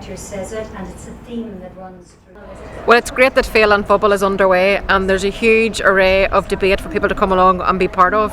presenter says it, and it's a theme that runs through. Well, it's great that Féile and Phobail is underway, and there's a huge array of debate for people to come along and be part of.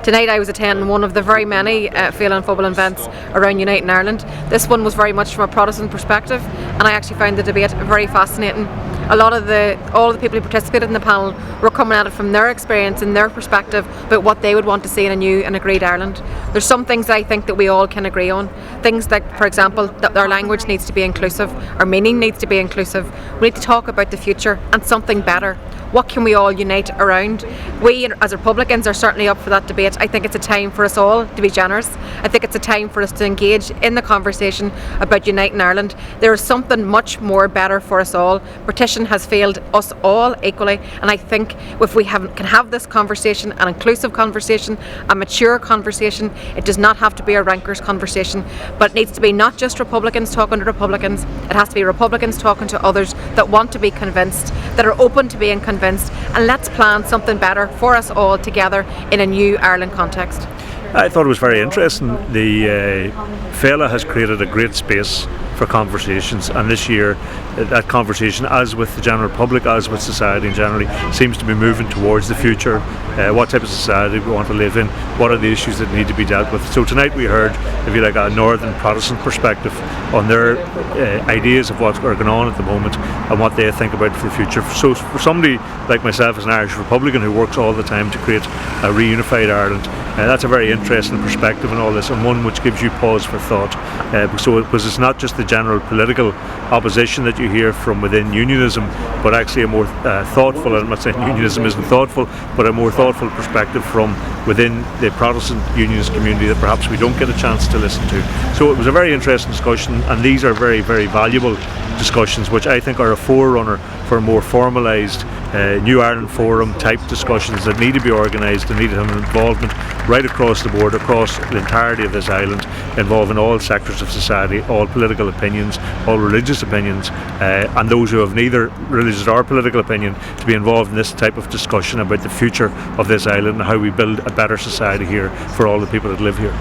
Tonight I was attending one of the very many Féile and Phobail events around Uniting Ireland. This one was very much from a Protestant perspective, and I actually found the debate very fascinating. All of the people who participated in the panel were coming at it from their experience and their perspective about what they would want to see in a new and agreed Ireland. There's some things that I think that we all can agree on. Things like, for example, that our language needs to be inclusive, our meaning needs to be inclusive. We need to talk about the future and something better. What can we all unite around? We as Republicans are certainly up for that debate. I think it's a time for us all to be generous. I think it's a time for us to engage in the conversation about uniting Ireland. There is something much more better for us all. Partition has failed us all equally, and I think if we can have this conversation, an inclusive conversation, a mature conversation, it does not have to be a rankers conversation, but it needs to be not just Republicans talking to Republicans. It has to be Republicans talking to others that want to be convinced, that are open to being convinced, and let's plan something better for us all together in a new Ireland context. I thought it was very interesting. The Féile has created a great space for conversations, and this year that conversation, as with the general public, as with society in general, seems to be moving towards the future. What type of society we want to live in, what are the issues that need to be dealt with. So tonight we heard, if you like, a northern Protestant perspective on their ideas of what's going on at the moment and what they think about for the future. So for somebody like myself as an Irish Republican who works all the time to create a reunified Ireland, that's a very interesting perspective in all this, and one which gives you pause for thought. Because it's not just the general political opposition that you hear from within unionism, but actually a more thoughtful, and I'm not saying unionism isn't thoughtful, but a more thoughtful perspective from within the Protestant unionist community that perhaps we don't get a chance to listen to. So it was a very interesting discussion, and these are very, very valuable discussions which I think are a forerunner for more formalised New Ireland Forum type discussions that need to be organised and need to have involvement right across the board, across the entirety of this island, involving all sectors of society, all political opinions, all religious opinions, and those who have neither religious or political opinion, to be involved in this type of discussion about the future of this island and how we build a better society here for all the people that live here.